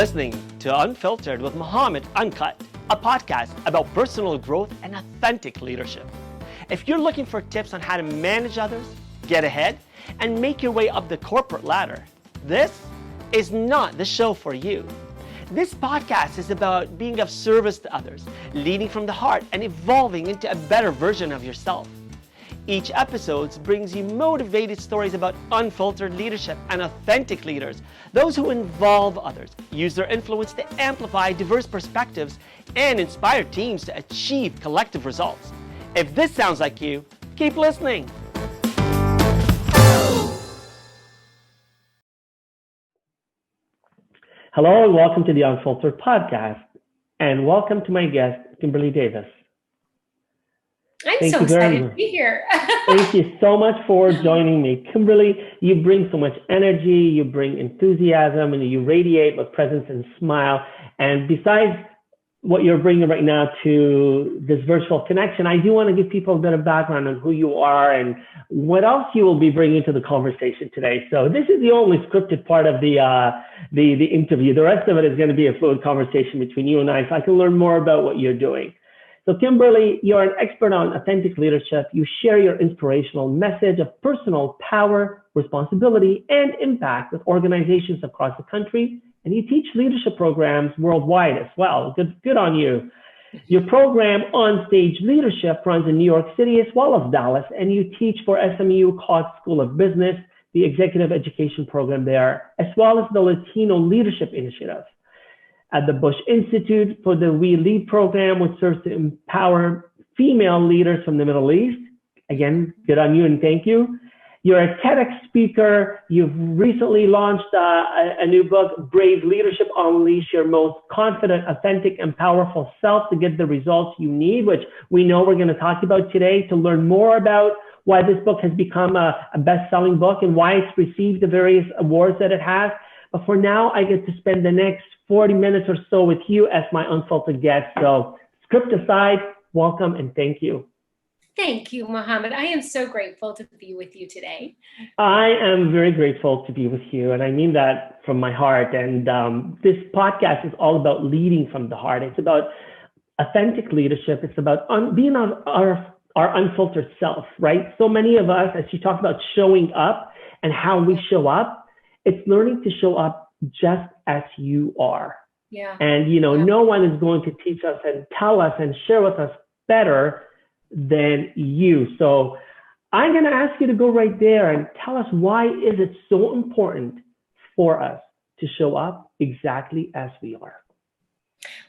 listening to Unfiltered with Muhammad Uncut, a podcast about personal growth and authentic leadership. If you're looking for tips on how to manage others, get ahead, and make your way up the corporate ladder, this is not the show for you. This podcast is about being of service to others, leading from the heart, and evolving into a better version of yourself. Each episode brings you motivated stories about unfiltered leadership and authentic leaders, those who involve others, use their influence to amplify diverse perspectives, and inspire teams to achieve collective results. If this sounds like you, keep listening. Hello and welcome to the Unfiltered podcast, and welcome to my guest, Kimberly Davis. I'm so excited to be here. Thank you so much for joining me. Kimberly, you bring so much energy, you bring enthusiasm, and you radiate with presence and smile. And besides what you're bringing right now to this virtual connection, I do want to give people a bit of background on who you are and what else you will be bringing to the conversation today. So this is the only scripted part of the interview. The rest of it is going to be a fluid conversation between you and I, so I can learn more about what you're doing. So Kimberly, you're an expert on authentic leadership. You share your inspirational message of personal power, responsibility, and impact with organizations across the country. And you teach leadership programs worldwide as well. Good on you. Your program, Onstage Leadership, runs in New York City as well as Dallas. And you teach for SMU Cox School of Business, the executive education program there, as well as the Latino Leadership Initiative. At the Bush Institute for the We Lead program, which serves to empower female leaders from the Middle East. Again, good on you and thank you. You're a TEDx speaker. You've recently launched a new book, Brave Leadership: Unleash Your Most Confident, Authentic, and Powerful Self to get the results you need, which we know we're going to talk about today to learn more about why this book has become a best-selling book and why it's received the various awards that it has. But for now, I get to spend the next 40 minutes or so with you as my unfiltered guest. So script aside, welcome and thank you. Thank you, Muhammad. I am so grateful to be with you today. I am very grateful to be with you, and I mean that from my heart. And this podcast is all about leading from the heart. It's about authentic leadership. It's about being our unfiltered self, right? So many of us, as you talk about showing up and how we show up, it's learning to show up just as you are. Yeah. And, no one is going to teach us and tell us and share with us better than you. So I'm going to ask you to go right there and tell us, why is it so important for us to show up exactly as we are?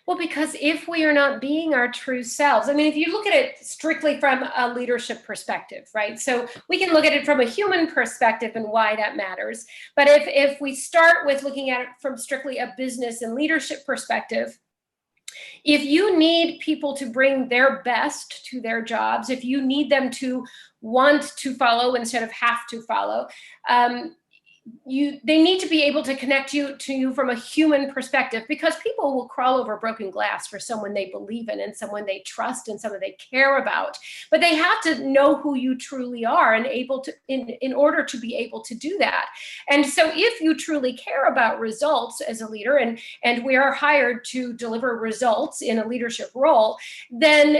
Well, because if we are not being our true selves, I mean, if you look at it strictly from a leadership perspective, right? So we can look at it from a human perspective and why that matters. But if we start with looking at it from strictly a business and leadership perspective, if you need people to bring their best to their jobs, if you need them to want to follow instead of have to follow, they need to be able to connect to you from a human perspective, because people will crawl over broken glass for someone they believe in and someone they trust and someone they care about. But they have to know who you truly are and able to, in order to be able to do that. And so if you truly care about results as a leader, and we are hired to deliver results in a leadership role, then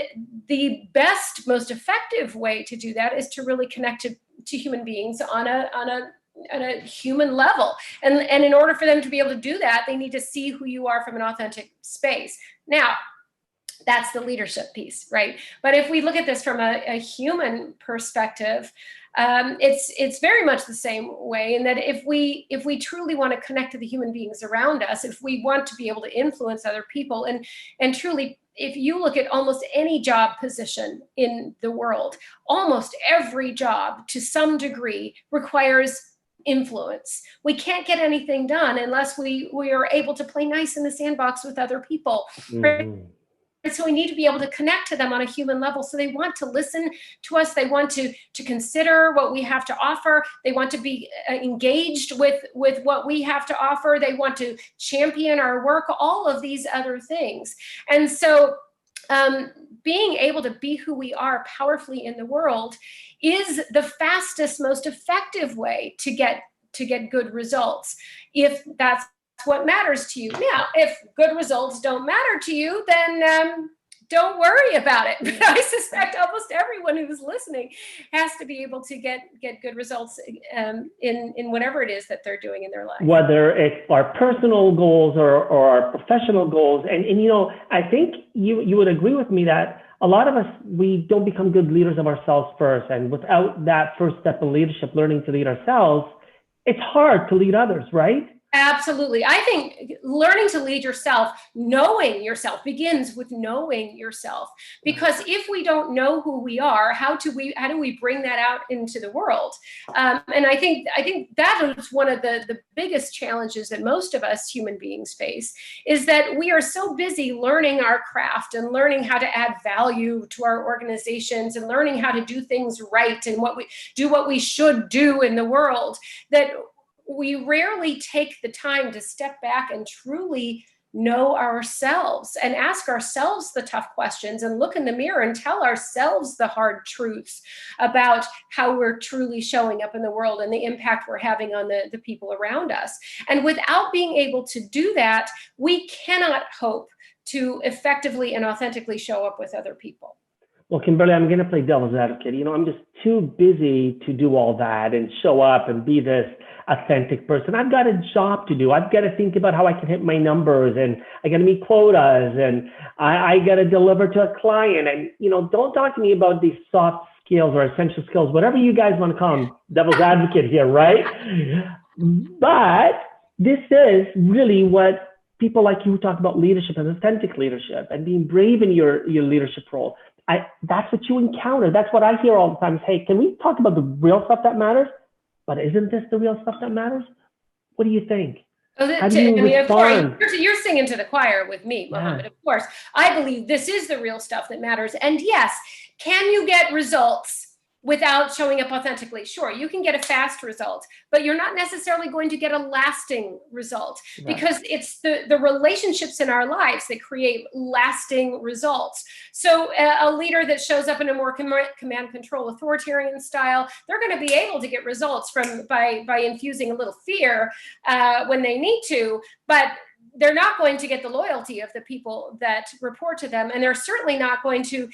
the best, most effective way to do that is to really connect to human beings on a human level. And in order for them to be able to do that, they need to see who you are from an authentic space. Now, that's the leadership piece, right? But if we look at this from a human perspective, it's very much the same way, in that if we truly want to connect to the human beings around us, if we want to be able to influence other people, and truly, if you look at almost any job position in the world, almost every job to some degree requires influence. We can't get anything done unless we are able to play nice in the sandbox with other people. Mm-hmm. So we need to be able to connect to them on a human level. So they want to listen to us. They want to consider what we have to offer. They want to be engaged with what we have to offer. They want to champion our work, all of these other things. And so being able to be who we are powerfully in the world is the fastest, most effective way to get good results, if that's what matters to you. Now, if good results don't matter to you, then don't worry about it. But I suspect almost everyone who's listening has to be able to get good results in whatever it is that they're doing in their life. Whether it's our personal goals or our professional goals. And you know, I think you would agree with me that a lot of us, we don't become good leaders of ourselves first. And without that first step in leadership, learning to lead ourselves, it's hard to lead others, right? Absolutely. I think learning to lead yourself, knowing yourself, begins with knowing yourself. Because if we don't know who we are, how do we bring that out into the world? And I think that is one of the biggest challenges that most of us human beings face, is that we are so busy learning our craft and learning how to add value to our organizations and learning how to do things right and what we should do in the world, that we rarely take the time to step back and truly know ourselves and ask ourselves the tough questions and look in the mirror and tell ourselves the hard truths about how we're truly showing up in the world and the impact we're having on the people around us. And without being able to do that, we cannot hope to effectively and authentically show up with other people. Well, Kimberly, I'm going to play devil's advocate. You know, I'm just too busy to do all that and show up and be this authentic person. I've got a job to do. I've got to think about how I can hit my numbers, and I got to meet quotas, and I got to deliver to a client. And, you know, don't talk to me about these soft skills or essential skills, whatever you guys want to call them. Devil's advocate here, right? But this is really what people like you talk about: leadership and authentic leadership and being brave in your leadership role. That's what you encounter. That's what I hear all the time. Is, hey, can we talk about the real stuff that matters? But isn't this the real stuff that matters? What do you think? How do you respond? Of course, you're singing to the choir with me, Mohammed. Yeah. Of course, I believe this is the real stuff that matters. And yes, can you get results without showing up authentically? Sure, you can get a fast result, but you're not necessarily going to get a lasting result, because it's the relationships in our lives that create lasting results. So a leader that shows up in a more command control authoritarian style, they're going to be able to get results by infusing a little fear when they need to, but they're not going to get the loyalty of the people that report to them. And they're certainly not going to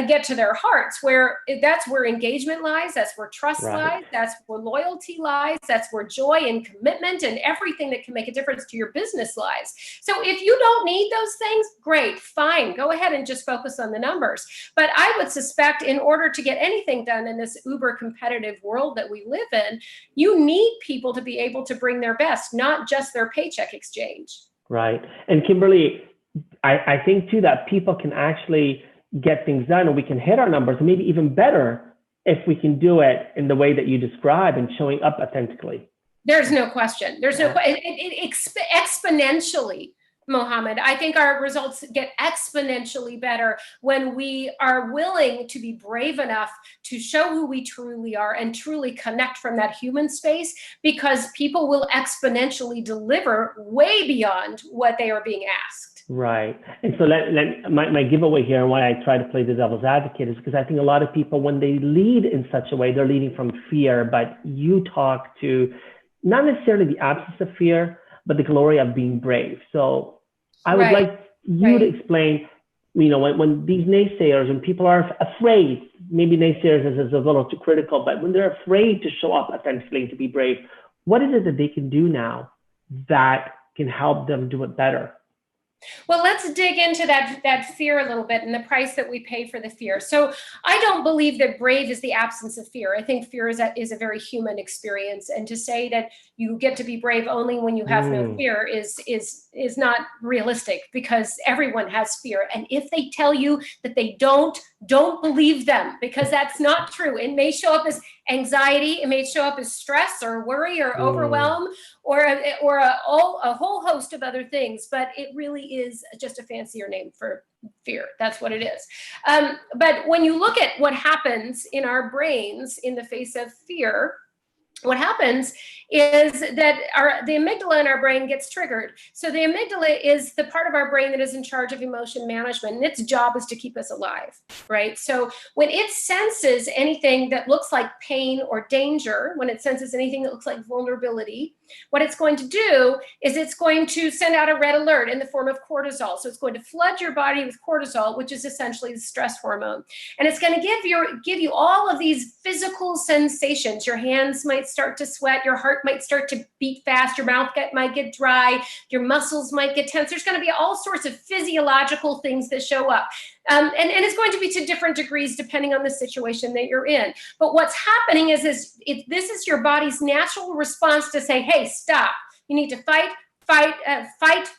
get to their hearts, that's where engagement lies. That's where trust lies. That's where loyalty lies. That's where joy and commitment and everything that can make a difference to your business lies. So if you don't need those things, great, fine. Go ahead and just focus on the numbers. But I would suspect in order to get anything done in this uber competitive world that we live in, you need people to be able to bring their best, not just their paycheck exchange. Right. And Kimberly, I think too that people can actually get things done, and we can hit our numbers, and maybe even better if we can do it in the way that you describe and showing up authentically. There's no question. Exponentially, Mohammed, I think our results get exponentially better when we are willing to be brave enough to show who we truly are and truly connect from that human space, because people will exponentially deliver way beyond what they are being asked. Right. And so my giveaway here, and why I try to play the devil's advocate, is because I think a lot of people, when they lead in such a way, they're leading from fear, but you talk to not necessarily the absence of fear, but the glory of being brave. So I would like you to explain, you know, when these naysayers, when people are afraid, maybe naysayers is a little too critical, but when they're afraid to show up authentically, to be brave, what is it that they can do now that can help them do it better? Well, let's dig into that fear a little bit and the price that we pay for the fear. So I don't believe that brave is the absence of fear. I think fear is a very human experience. And to say that you get to be brave only when you have no fear is not realistic, because everyone has fear. And if they tell you that they don't believe them, because that's not true. It may show up as anxiety, it may show up as stress or worry or overwhelm or a whole host of other things, but it really is just a fancier name for fear. That's what it is. But when you look at what happens in our brains in the face of fear, what happens is that the amygdala in our brain gets triggered. So the amygdala is the part of our brain that is in charge of emotion management, and its job is to keep us alive, right? So when it senses anything that looks like pain or danger, when it senses anything that looks like vulnerability, what it's going to do is it's going to send out a red alert in the form of cortisol. So it's going to flood your body with cortisol, which is essentially the stress hormone. And it's going to give you all of these physical sensations. Your hands might start to sweat, your heart might start to beat fast, your mouth might get dry, your muscles might get tense. There's going to be all sorts of physiological things that show up. And it's going to be to different degrees depending on the situation that you're in. But what's happening is this is your body's natural response to say, hey, stop. You need to fight,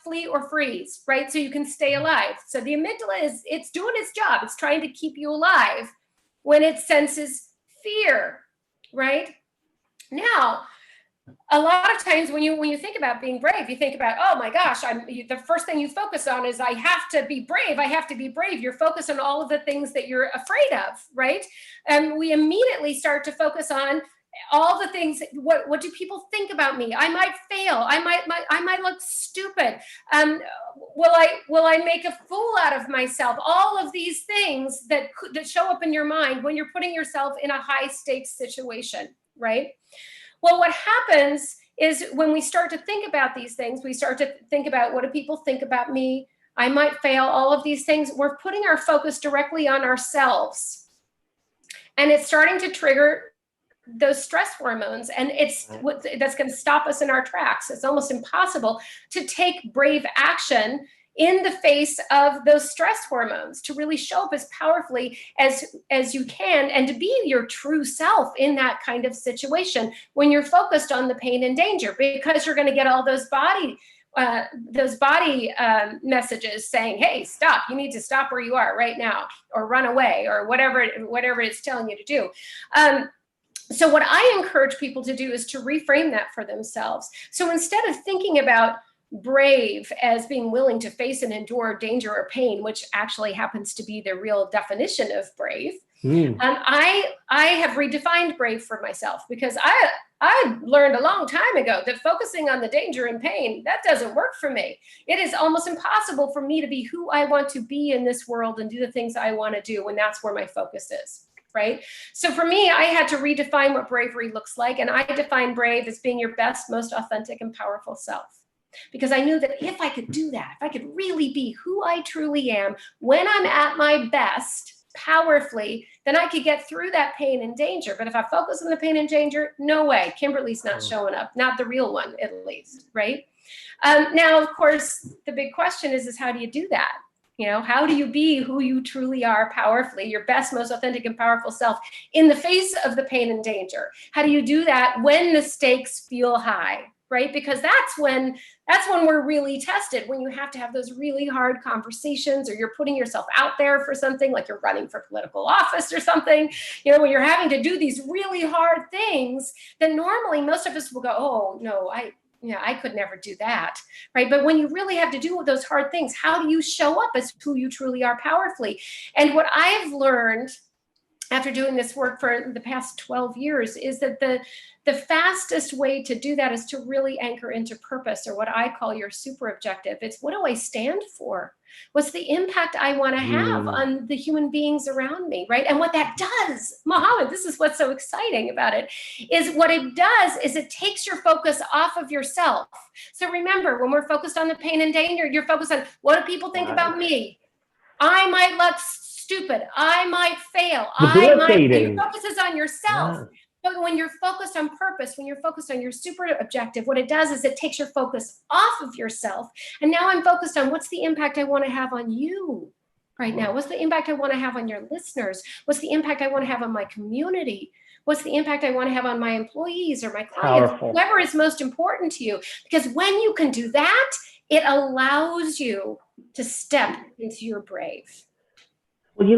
flee, or freeze, right? So you can stay alive. So the amygdala it's doing its job. It's trying to keep you alive when it senses fear, right? Now, a lot of times when you think about being brave, you think about, oh my gosh, the first thing you focus on is I have to be brave. I have to be brave. You're focused on all of the things that you're afraid of, right? And we immediately start to focus on all the things. What do people think about me? I might fail. I might look stupid. Will I make a fool out of myself? All of these things that show up in your mind when you're putting yourself in a high stakes situation, right? Well, what happens is when we start to think about these things, we start to think about, what do people think about me? I might fail, all of these things. We're putting our focus directly on ourselves. And it's starting to trigger those stress hormones. And that's going to stop us in our tracks. It's almost impossible to take brave action in the face of those stress hormones, to really show up as powerfully as you can, and to be your true self in that kind of situation when you're focused on the pain and danger, because you're going to get all those body messages saying, hey, stop, you need to stop where you are right now, or run away, or whatever it's telling you to do. So what I encourage people to do is to reframe that for themselves. So instead of thinking about brave as being willing to face and endure danger or pain, which actually happens to be the real definition of brave, I have redefined brave for myself, because I learned a long time ago that focusing on the danger and pain, that doesn't work for me. It is almost impossible for me to be who I want to be in this world and do the things I want to do when that's where my focus is. Right? So for me, I had to redefine what bravery looks like. And I define brave as being your best, most authentic and powerful self. Because I knew that if I could do that, if I could really be who I truly am when I'm at my best, powerfully, then I could get through that pain and danger. But if I focus on the pain and danger, no way. Kimberly's not showing up, not the real one, at least, right? Now, of course, the big question is how do you do that? You know, how do you be who you truly are powerfully, your best, most authentic and powerful self in the face of the pain and danger? How do you do that when the stakes feel high? Right? Because that's when we're really tested, when you have to have those really hard conversations, or you're putting yourself out there for something, like you're running for political office or something, when you're having to do these really hard things, then normally most of us will go, oh no, I could never do that, right? But when you really have to do those hard things, how do you show up as who you truly are powerfully? And what I've learned after doing this work for the past 12 years is that the fastest way to do that is to really anchor into purpose, or what I call your super objective. It's, what do I stand for? What's the impact I want to have on the human beings around me, right? And what that does, Mohammed, this is what's so exciting about it, is what it does is it takes your focus off of yourself. So remember, when we're focused on the pain and danger, you're focused on, what do people think about me? I might look stupid. I might fail. Your focus is on yourself. Yeah. But when you're focused on purpose, when you're focused on your super objective, what it does is it takes your focus off of yourself. And now I'm focused on, what's the impact I want to have on you right now? What's the impact I want to have on your listeners? What's the impact I want to have on my community? What's the impact I want to have on my employees or my clients? Powerful. Whoever is most important to you. Because when you can do that, it allows you to step into your brave. Well,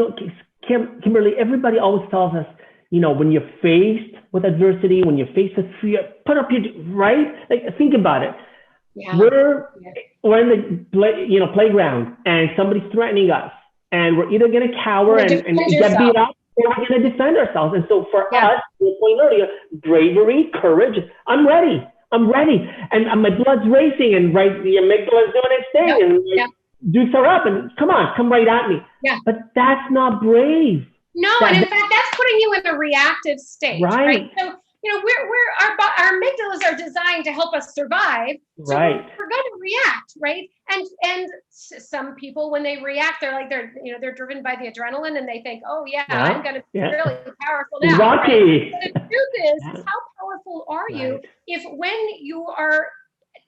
Kimberly, everybody always tells us, when you're faced with adversity, when you're faced with fear, put up your, right? Like, think about it. Yeah. We're in the playground, and somebody's threatening us, and we're either going to cower and get beat up, or we're going to defend ourselves. And so for us, you point earlier, bravery, courage, I'm ready. And my blood's racing, and the amygdala is doing its thing, and dukes are up, and come right at me. Yeah. But that's not brave. No, and in fact, that's putting you in a reactive state, right? So our amygdalas are designed to help us survive. So Right. we're going to react, right? And some people, when they react, they're driven by the adrenaline, and they think, oh yeah, I'm going to be really powerful now. Rocky. Right? The truth is how powerful are you if when you are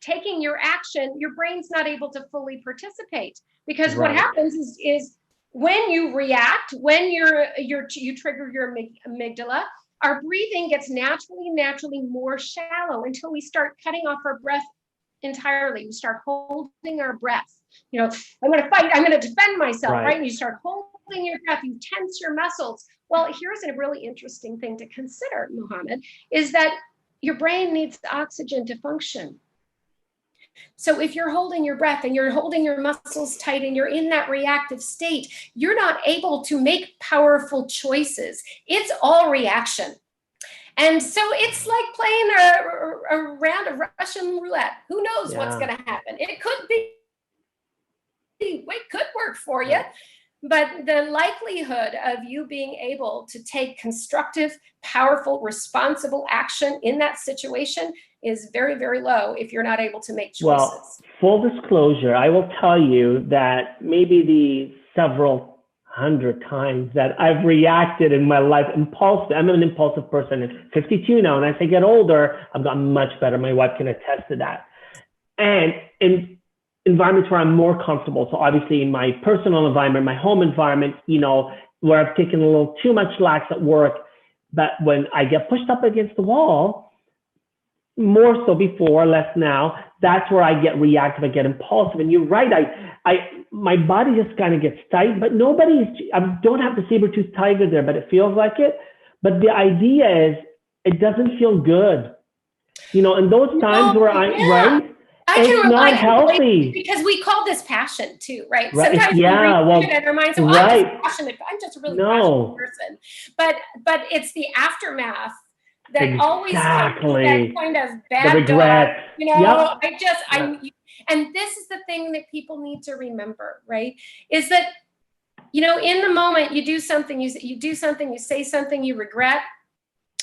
taking your action, your brain's not able to fully participate? Because what happens is when you react, when you trigger your amygdala, our breathing gets naturally more shallow until we start cutting off our breath entirely. We start holding our breath. I'm going to fight. I'm going to defend myself, right? And you start holding your breath. You tense your muscles. Well, here's a really interesting thing to consider, Mohammed, is that your brain needs oxygen to function. So if you're holding your breath and you're holding your muscles tight and you're in that reactive state, you're not able to make powerful choices. It's all reaction. And so it's like playing a round of Russian roulette. Who knows what's going to happen? It could work for you. But the likelihood of you being able to take constructive, powerful, responsible action in that situation is very, very low if you're not able to make choices. Well, full disclosure, I will tell you that maybe the several hundred times that I've reacted in my life, impulsive. I'm an impulsive person. I'm 52 now, and as I get older, I've gotten much better. My wife can attest to that. And in environments where I'm more comfortable, so obviously in my personal environment, my home environment, where I've taken a little too much lax at work, but when I get pushed up against the wall, more so before, less now, that's where I get reactive, I get impulsive. And you're right, my body just kind of gets tight, but I don't have the saber-toothed tiger there, but it feels like it. But the idea is, it doesn't feel good. In those times where it's not healthy. Because we call this passion too, right? Sometimes we read it in our minds, I'm just passionate. I'm just a really passionate person. But it's the aftermath that always comes with that kind of bad the regret. Dog. And this is the thing that people need to remember, right? Is that, in the moment you do something, you say something you regret,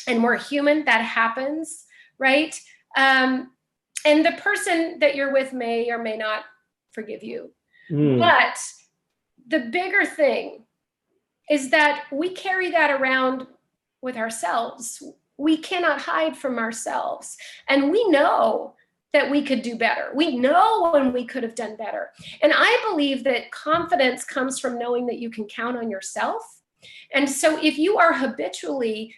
and we're human, that happens, right? And the person that you're with may or may not forgive you. But the bigger thing is that we carry that around with ourselves. We cannot hide from ourselves. And we know that we could do better. We know when we could have done better. And I believe that confidence comes from knowing that you can count on yourself. And so if you are habitually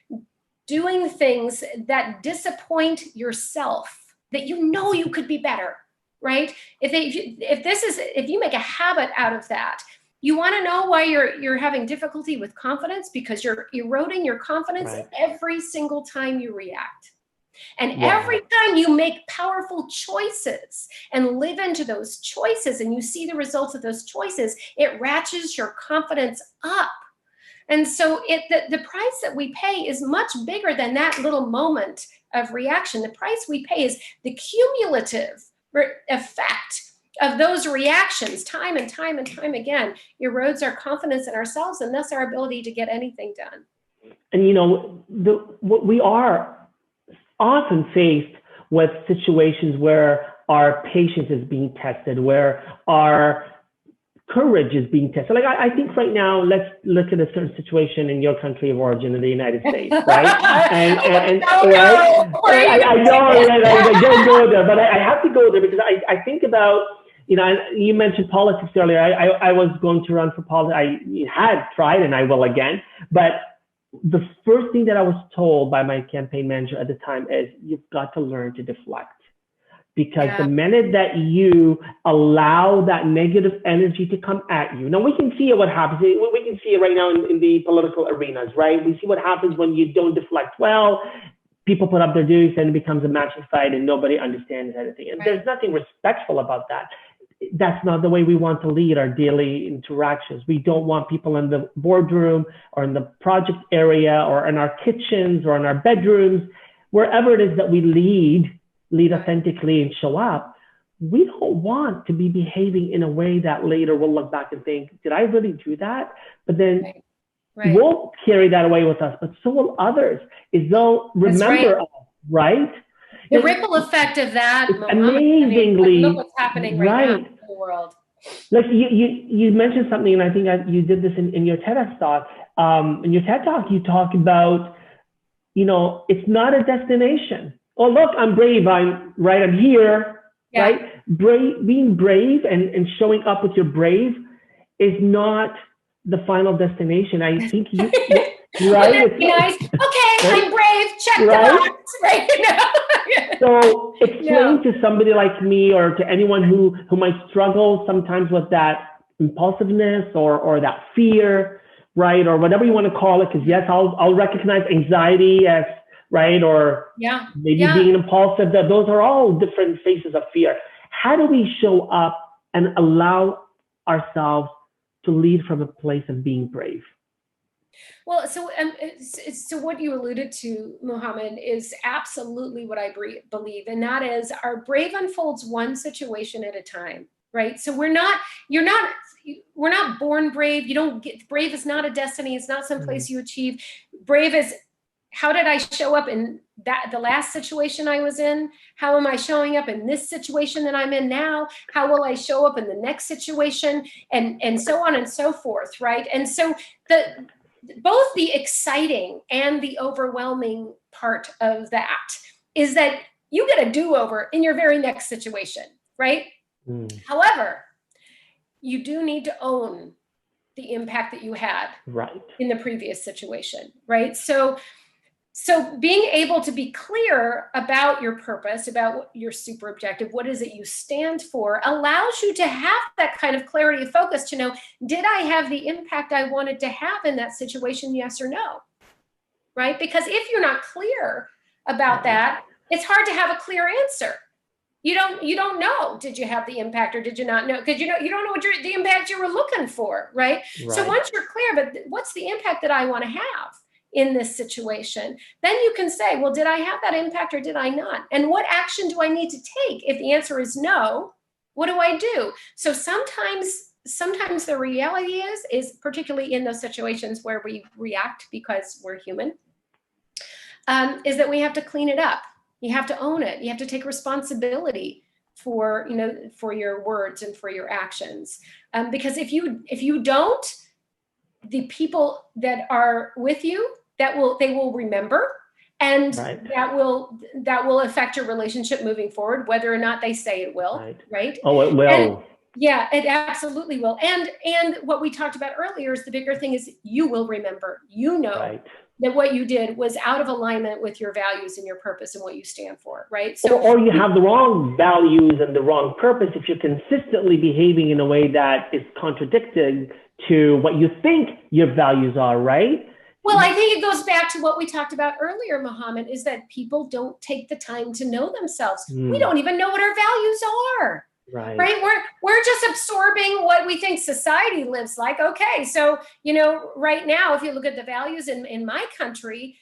doing things that disappoint yourself, that you could be better, right? If you make a habit out of that, you want to know why you're having difficulty with confidence, because you're eroding your confidence every single time you react. And every time you make powerful choices and live into those choices and you see the results of those choices, it ratchets your confidence up. And so the price that we pay is much bigger than that little moment of reaction. The price we pay is the cumulative effect of those reactions time and time and time again erodes our confidence in ourselves and thus our ability to get anything done. And we are often faced with situations where our patience is being tested, where our courage is being tested. Like I think right now, let's look at a certain situation in your country of origin, in the United States, right? I know, I don't go there, but I have to go there because I think about, you mentioned politics earlier. I was going to run for politics. I had tried and I will again. But the first thing that I was told by my campaign manager at the time is, you've got to learn to deflect. Because the minute that you allow that negative energy to come at you, now we can see what happens. We can see it right now in the political arenas, right? We see what happens when you don't deflect well. People put up their dues and it becomes a matching fight and nobody understands anything. And there's nothing respectful about that. That's not the way we want to lead our daily interactions. We don't want people in the boardroom or in the project area or in our kitchens or in our bedrooms, wherever it is that we lead authentically and show up. We don't want to be behaving in a way that later we'll look back and think, did I really do that? But then Right. We'll carry that away with us, but so will others. Is they'll remember us, right? The ripple effect of that, amazingly, look what's happening right now in the world. Like you mentioned something, and I think you did this in your TEDx talk. In your TED talk, you talk about, it's not a destination. Oh, look, I'm brave. I'm here, right? Being brave and showing up with your brave is not the final destination. I think you right? Wouldn't that be nice? Okay, I'm brave. Check the box, right? So explain to somebody like me, or to anyone who might struggle sometimes with that impulsiveness or that fear, right? Or whatever you want to call it, because yes, I'll recognize anxiety as, right? Or maybe being impulsive, that those are all different faces of fear. How do we show up and allow ourselves to lead from a place of being brave? Well, so what you alluded to, Muhammad, is absolutely what I believe, and that is our brave unfolds one situation at a time, right? So we're not born brave. You don't get brave is not a destiny. It's not someplace you achieve. Brave is, how did I show up in the last situation I was in? How am I showing up in this situation that I'm in now? How will I show up in the next situation? And so on and so forth, right? And so both the exciting and the overwhelming part of that is that you get a do-over in your very next situation, right? However, you do need to own the impact that you had in the previous situation, right? So being able to be clear about your purpose, about your super objective, what is it you stand for, allows you to have that kind of clarity of focus to know, did I have the impact I wanted to have in that situation, yes or no, right? Because if you're not clear about that, it's hard to have a clear answer. You don't know, did you have the impact or did you not know? Because you don't know what the impact you were looking for, right? So once you're clear, but what's the impact that I want to have in this situation, then you can say, well, did I have that impact or did I not? And what action do I need to take? If the answer is no, what do I do? So sometimes the reality is particularly in those situations where we react because we're human, is that we have to clean it up. You have to own it. You have to take responsibility for your words and for your actions. Because if you don't, the people that are with you, they will remember, and that will affect your relationship moving forward, whether or not they say it will, right? Oh, it will. It absolutely will. And what we talked about earlier is the bigger thing is you will remember, that what you did was out of alignment with your values and your purpose and what you stand for, right? So, or you have the wrong values and the wrong purpose if you're consistently behaving in a way that is contradicting to what you think your values are, right? Well, I think it goes back to what we talked about earlier, Muhammad, is that people don't take the time to know themselves. We don't even know what our values are. Right? We're just absorbing what we think society lives like. Okay, so right now, if you look at the values in my country,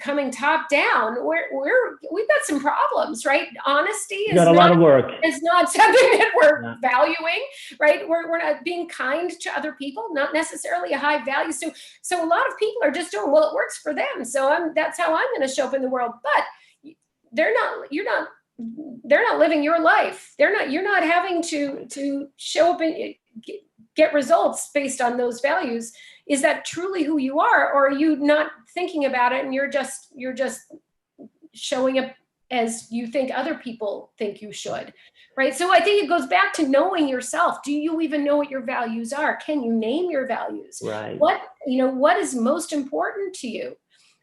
coming top down, we've got some problems, right? Honesty is a lot of work. It's not something that we're valuing, right? We're not being kind to other people, not necessarily a high value. So a lot of people are just doing, well, it works for them, so that's how I'm going to show up in the world. But they're not living your life. You're not having to show up and get results based on those values. Is that truly who you are, or are you not thinking about it and you're just showing up as you think other people think you should, right? So I think it goes back to knowing yourself. Do you even know what your values are? Can you name your values? Right. What is most important to you?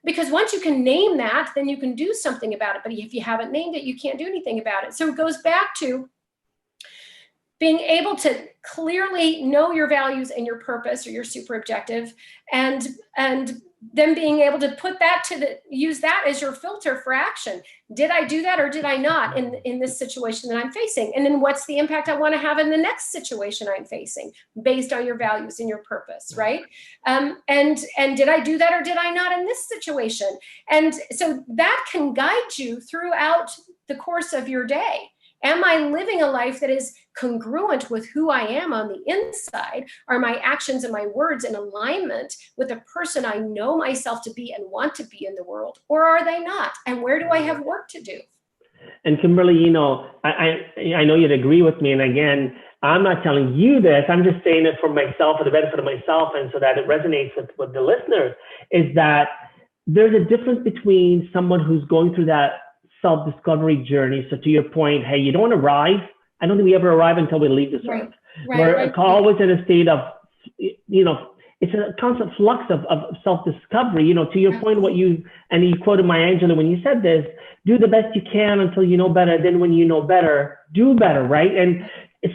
Because once you can name that, then you can do something about it. But if you haven't named it, you can't do anything about it. So it goes back to being able to clearly know your values and your purpose or your super objective, and then being able to put that use that as your filter for action. Did I do that or did I not in this situation that I'm facing? And then what's the impact I want to have in the next situation I'm facing based on your values and your purpose, right? And did I do that or did I not in this situation? And so that can guide you throughout the course of your day. Am I living a life that is congruent with who I am on the inside? Are my actions and my words in alignment with the person I know myself to be and want to be in the world? Or are they not? And where do I have work to do? And Kimberly, you know, I know you'd agree with me. And again, I'm not telling you this. I'm just saying it for myself, for the benefit of myself, and so that it resonates with the listeners, is that there's a difference between someone who's going through that self-discovery journey. So to your point, hey, you don't arrive. I don't think we ever arrive until we leave this earth. We're always in a state of, you know, it's a constant flux of self-discovery. You know, to your point, you quoted Maya Angelou when you said this: do the best you can until you know better. Then when you know better, do better, right? And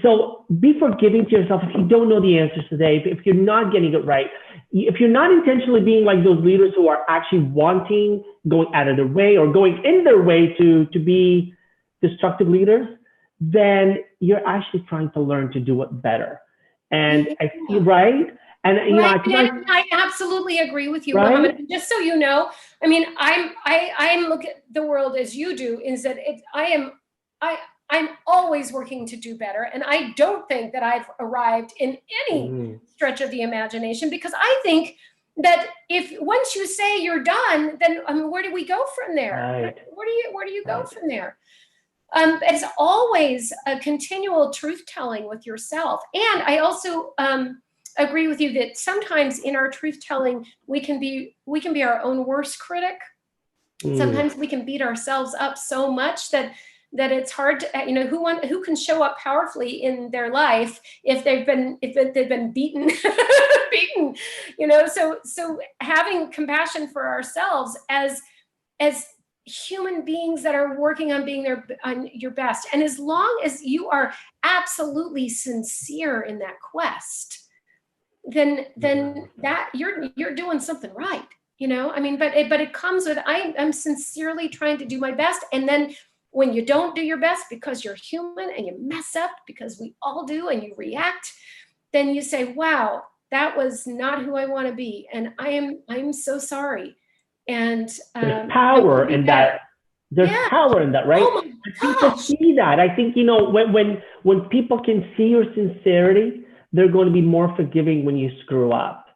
so be forgiving to yourself if you don't know the answers today, if you're not getting it right, if you're not intentionally being like those leaders who are actually wanting, going out of their way or going in their way to be destructive leaders, then you're actually trying to learn to do it better. And right? And you know, I absolutely agree with you, right? Mohammed. Just so you know, I mean, I look at the world as you do, is that I'm always working to do better. And I don't think that I've arrived in any stretch of the imagination, because I think that if once you say you're done, then where do we go from there? Right. Where do you go from there? It's always a continual truth telling with yourself. And I also agree with you that sometimes in our truth telling, we can be our own worst critic. Sometimes we can beat ourselves up so much that it's hard to, you know, who can show up powerfully in their life if they've been beaten, you know. So having compassion for ourselves as human beings that are working on being on your best, and as long as you are absolutely sincere in that quest, then that you're doing something right, you know. I mean, but it comes with I'm sincerely trying to do my best, and then when you don't do your best because you're human and you mess up, because we all do, and you react, then you say, wow, that was not who I want to be, and I'm so sorry. And there's power in that. There's power in that, right? Oh my gosh. People see that. I think, you know, when people can see your sincerity, they're going to be more forgiving when you screw up.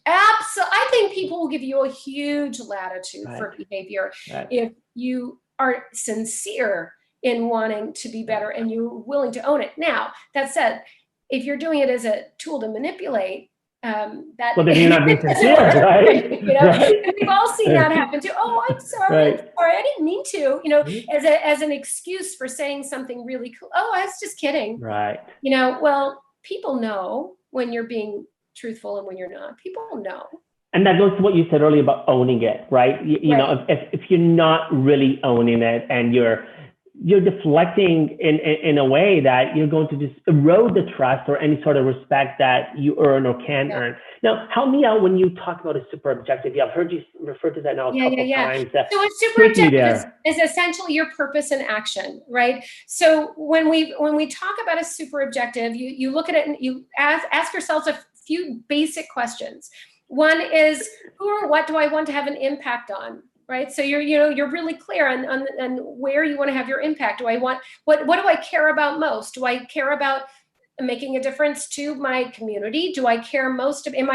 Absolutely. I think people will give you a huge latitude for behavior if you are sincere in wanting to be better and you're willing to own it. Now, that said, if you're doing it as a tool to manipulate, well, then you're not being sincere, right? You know, right. And we've all seen that happen too. Oh, I'm sorry. I'm sorry. I didn't mean to. You know, as an excuse for saying something really cool. Oh, I was just kidding. Right. You know, well, people know when you're being truthful and when you're not. People know. And that goes to what you said earlier about owning it, right? You know, if you're not really owning it and you're deflecting in a way that you're going to just erode the trust or any sort of respect that you earn or can earn. Now, help me out when you talk about a super objective. Yeah, I've heard you refer to that now a couple times. So a super objective is essentially your purpose and action, right? So when we talk about a super objective, you look at it and you ask yourselves a few basic questions. One is, who or what do I want to have an impact on? Right. So you're really clear on where you want to have your impact. What do I care about most? Do I care about making a difference to my community? Do I care most am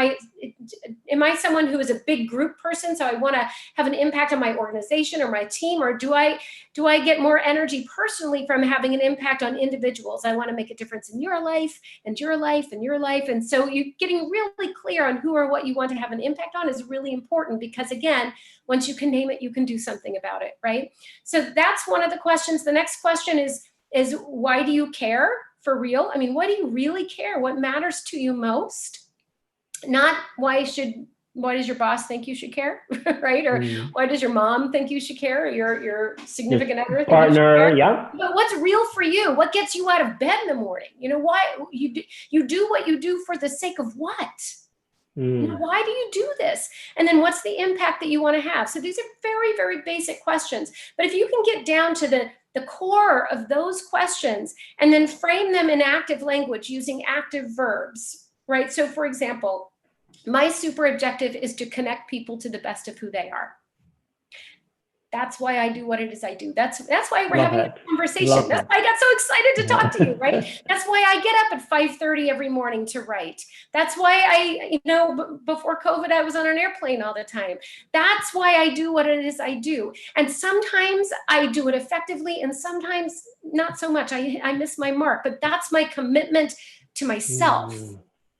I someone who is a big group person, so I want to have an impact on my organization or my team? Or do I get more energy personally from having an impact on individuals? I want to make a difference in your life and your life and your life. And so you getting really clear on who or what you want to have an impact on is really important, because again, once you can name it, you can do something about it, right? So that's one of the questions. The next question is why do you care? For real? I mean, why do you really care? What matters to you most? Not why does your boss think you should care, right? Or why does your mom think you should care? Or your significant other think you should care? Yeah. But what's real for you? What gets you out of bed in the morning? You know, why you do what you do for the sake of what? You know, why do you do this? And then what's the impact that you want to have? So these are very, very basic questions. But if you can get down to the core of those questions and then frame them in active language using active verbs, right? So for example, my super objective is to connect people to the best of who they are. That's why I do what it is I do. That's why we're Love having it. a conversation. Love That's it. why I got so excited to talk to you, right? That's why I get up at 5:30 every morning to write. That's why I, before COVID, I was on an airplane all the time. That's why I do what it is I do. And sometimes I do it effectively and sometimes not so much. I miss my mark, but that's my commitment to myself.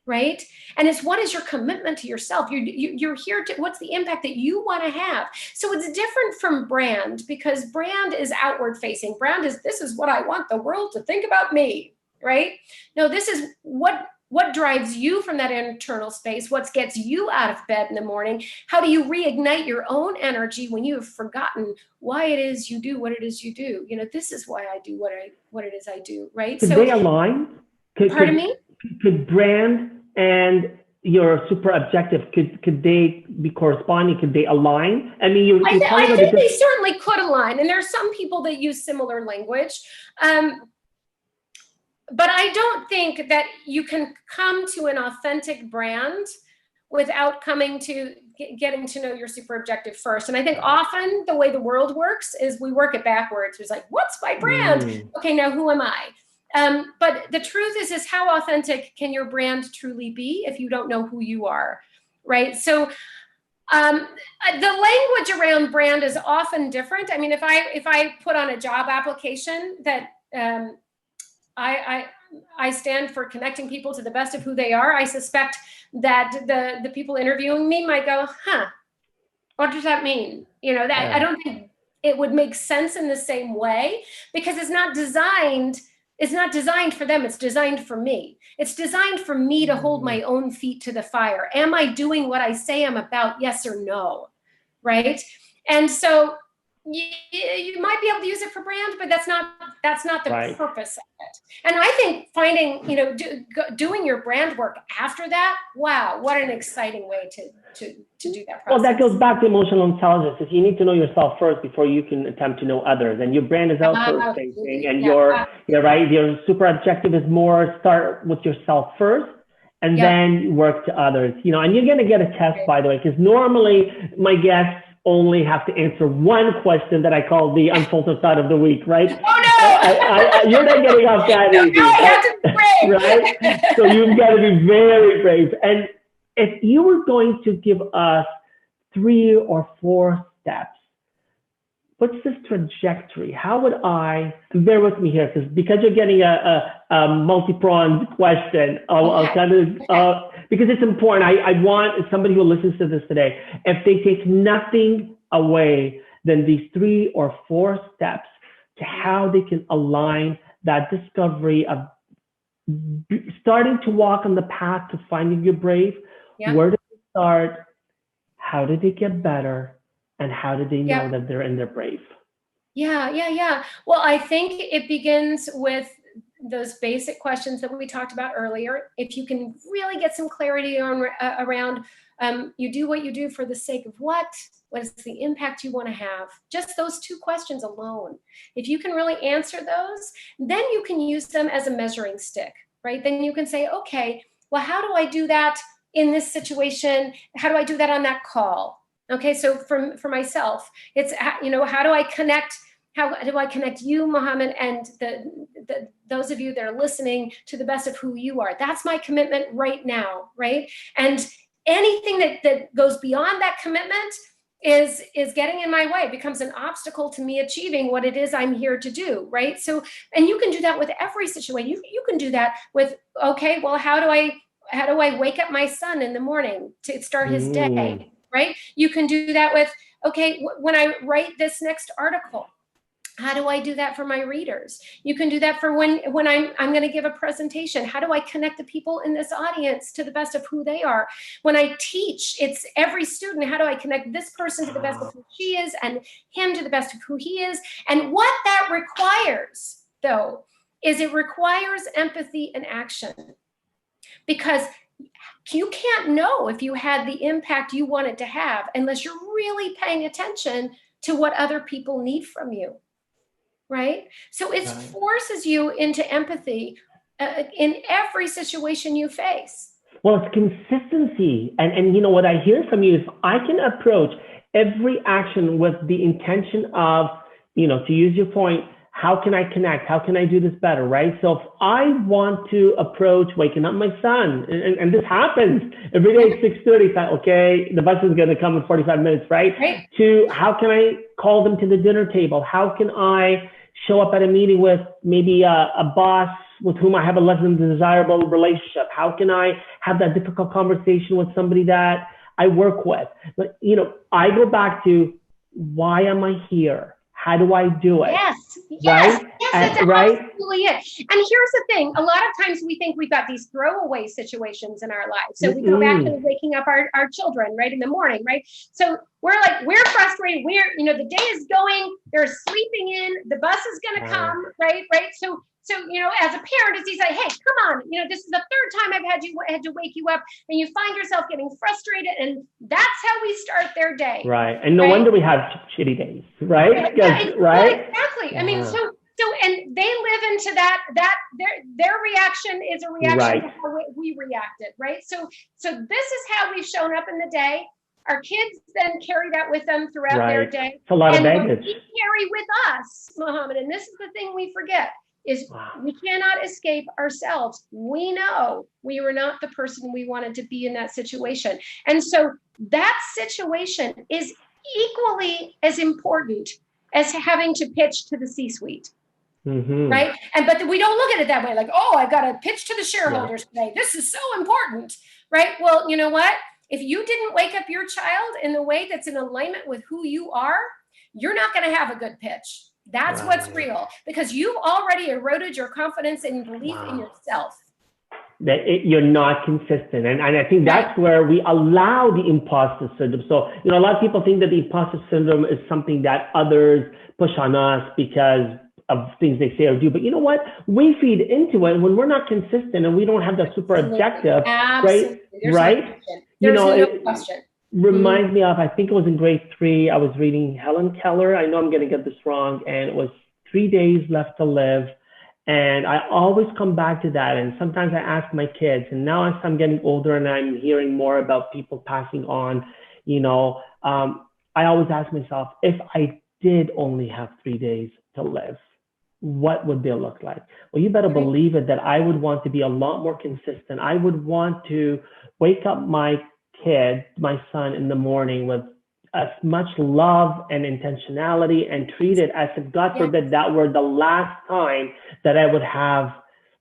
Right? And it's, what is your commitment to yourself? You're here to, what's the impact that you want to have? So it's different from brand, because brand is outward facing. Brand is, this is what I want the world to think about me, right? No, this is what drives you from that internal space, what gets you out of bed in the morning. How do you reignite your own energy when you have forgotten why it is you do what it is you do? This is why I do what it is I do, right? Could they align? Pardon me? Could brand and your super objective, could they be corresponding? Could they align? I mean, I think they certainly could align, and there are some people that use similar language, but I don't think that you can come to an authentic brand without getting to know your super objective first. And I think often the way the world works is we work it backwards. It's like, what's my brand? Okay, now who am I? But the truth is how authentic can your brand truly be if you don't know who you are, right? So the language around brand is often different. I mean, if I put on a job application that I stand for connecting people to the best of who they are, I suspect that the people interviewing me might go, what does that mean? I don't think it would make sense in the same way, because it's not designed for them. It's designed for me. It's designed for me to hold my own feet to the fire. Am I doing what I say I'm about? Yes or no, right? And so you might be able to use it for brand, but that's not the purpose of it. And I think finding, doing your brand work after that, wow, what an exciting way to do that process. Well, that goes back to emotional intelligence. If you need to know yourself first before you can attempt to know others, and your brand is outward facing, and you're right, your super objective is more start with yourself first, and then work to others. And you're going to get a test, by the way, because normally my guests only have to answer one question that I call the unfiltered thought of the week, right? Oh no! You're not getting off that easy. No, I have to be brave. Right? So you've got to be very brave. And if you were going to give us 3 or 4 steps, what's this trajectory? How would I, bear with me here, because you're getting a multi-pronged question, I'll kind of, because it's important. I want somebody who listens to this today, if they take nothing away than these 3 or 4 steps to how they can align that discovery of starting to walk on the path to finding your brave. Where did they start? How did they get better? And how do they know that they're in their brave? Yeah. Well, I think it begins with those basic questions that we talked about earlier. If you can really get some clarity around you do what you do for the sake of what is the impact you want to have? Just those 2 questions alone. If you can really answer those, then you can use them as a measuring stick, right? Then you can say, okay, well, how do I do that in this situation? How do I do that on that call? Okay, so for myself, it's, how do I connect? How do I connect you, Mohammed, and those of you that are listening to the best of who you are? That's my commitment right now, right? And anything that goes beyond that commitment is getting in my way, becomes an obstacle to me achieving what it is I'm here to do, right? So, and you can do that with every situation. You can do that with, okay, well, how do I wake up my son in the morning to start his day? Right? You can do that with, okay, when I write this next article, how do I do that for my readers? You can do that for when I'm going to give a presentation. How do I connect the people in this audience to the best of who they are? When I teach, it's every student. How do I connect this person to the best of who she is and him to the best of who he is? And what that requires, though, is it requires empathy and action. Because you can't know if you had the impact you wanted to have unless you're really paying attention to what other people need from you, right? So it forces you into empathy in every situation you face. Well, it's consistency. And what I hear from you is I can approach every action with the intention of, to use your point, how can I connect? How can I do this better, right? So if I want to approach waking up my son, and this happens every day at 6:30, okay, the bus is going to come in 45 minutes, right? To how can I call them to the dinner table? How can I show up at a meeting with maybe a boss with whom I have a less than desirable relationship? How can I have that difficult conversation with somebody that I work with? But, I go back to, why am I here? How do I do it? Yes, right? That's right? absolutely it. And here's the thing. A lot of times we think we've got these throwaway situations in our lives. So we go back to waking up our children, right, in the morning, right? So we're frustrated. The day is going, they're sleeping in, the bus is going to come, right? So, as a parent, it's like, hey, come on, this is the third time I've had to wake you up, and you find yourself getting frustrated, and that's how we start their day. Right. And no wonder we have shitty days, right? Right? Exactly. Yeah. I mean, so and they live into that their reaction is a reaction to how we reacted, right? So this is how we've shown up in the day. Our kids then carry that with them throughout their day. It's a lot of baggage. What we carry with us, Mohammed, and this is the thing we forget, is we cannot escape ourselves. We know we were not the person we wanted to be in that situation. And so that situation is equally as important as having to pitch to the C-suite. Right? But we don't look at it that way, like, oh, I've got to pitch to the shareholders today. This is so important, right? Well, you know what? If you didn't wake up your child in the way that's in alignment with who you are, you're not going to have a good pitch. That's what's real, because you've already eroded your confidence and belief in yourself. You're not consistent. And I think that's where we allow the imposter syndrome. So, a lot of people think that the imposter syndrome is something that others push on us because of things they say or do. But you know what? We feed into it when we're not consistent and we don't have that super objective, right? There's no question. Reminds me of, I think it was in grade 3, I was reading Helen Keller. I know I'm going to get this wrong. And it was 3 days left to live. And I always come back to that. And sometimes I ask my kids, and now as I'm getting older and I'm hearing more about people passing on, I always ask myself, if I did only have 3 days to live, what would they look like? Well, you better believe it that I would want to be a lot more consistent. I would want to wake up my kid, my son, in the morning with as much love and intentionality, and treat it as if, God forbid, that were the last time that I would have,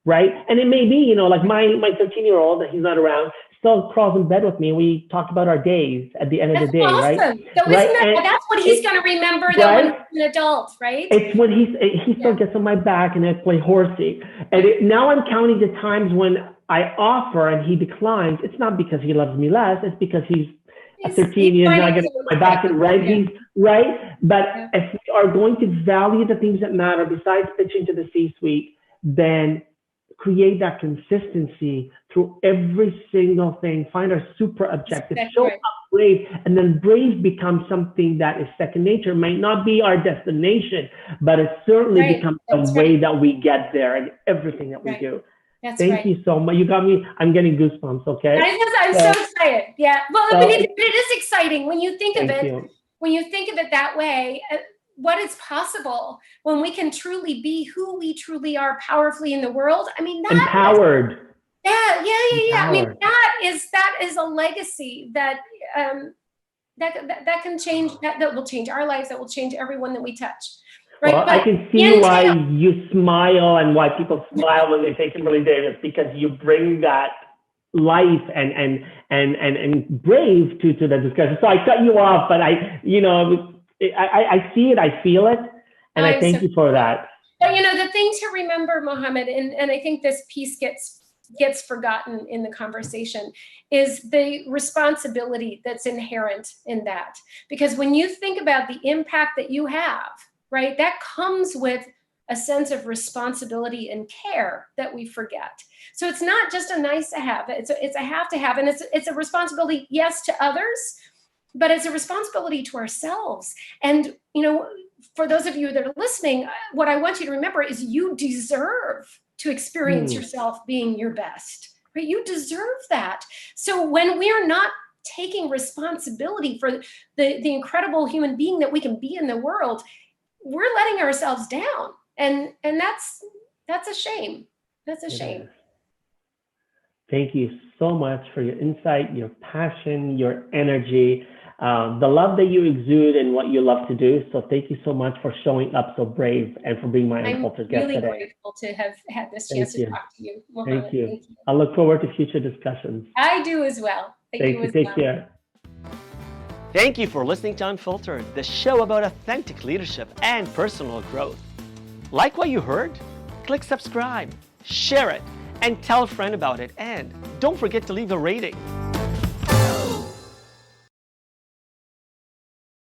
right? And it may be, like my 13-year-old, he's not around, still crawls in bed with me. We talk about our days at the end of the day, right? So that's what he's going to remember when he's an adult, right? It's when he still gets on my back and I play horsey. And now I'm counting the times when I offer and he declines. It's not because he loves me less. It's because he's at 13 years not getting on my back and he's right. But if we are going to value the things that matter besides pitching to the C-suite, then create that consistency through every single thing. Find our super objective, show up brave, and then brave becomes something that is second nature. It might not be our destination, but it certainly becomes the way that we get there in everything that we do. Thank you so much. You got me. I'm getting goosebumps. Okay. I'm so excited. Yeah. Well, but it is exciting when you think of it. When you think of it that way, what is possible when we can truly be who we truly are powerfully in the world. I mean, empowered. Yeah. I mean, that is a legacy that that can change, that will change our lives, that will change everyone that we touch. Right? Well, I can see why you smile and why people smile when they say Kimberly Davis, because you bring that life and brave to the discussion. So I cut you off, but I see it, I feel it, and I thank you for that. But the thing to remember, Mohammed, and I think this piece gets forgotten in the conversation, is the responsibility that's inherent in that. Because when you think about the impact that you have, right, that comes with a sense of responsibility and care that we forget. So it's not just a nice to have, it's a have to have, and it's a responsibility, yes, to others, but it's a responsibility to ourselves. And, for those of you that are listening, what I want you to remember is you deserve to experience yourself being your best, right? You deserve that. So when we are not taking responsibility for the incredible human being that we can be in the world, we're letting ourselves down. And that's a shame. That's a shame. Thank you so much for your insight, your passion, your energy, the love that you exude and what you love to do. So thank you so much for showing up so brave and for being my unfiltered guest today. I'm really grateful to have had this chance to talk to you, Mohammed. Thank you. I look forward to future discussions. I do as well. Thank you. Take care. Thank you for listening to Unfiltered, the show about authentic leadership and personal growth. Like what you heard? Click subscribe, share it, and tell a friend about it. And don't forget to leave a rating.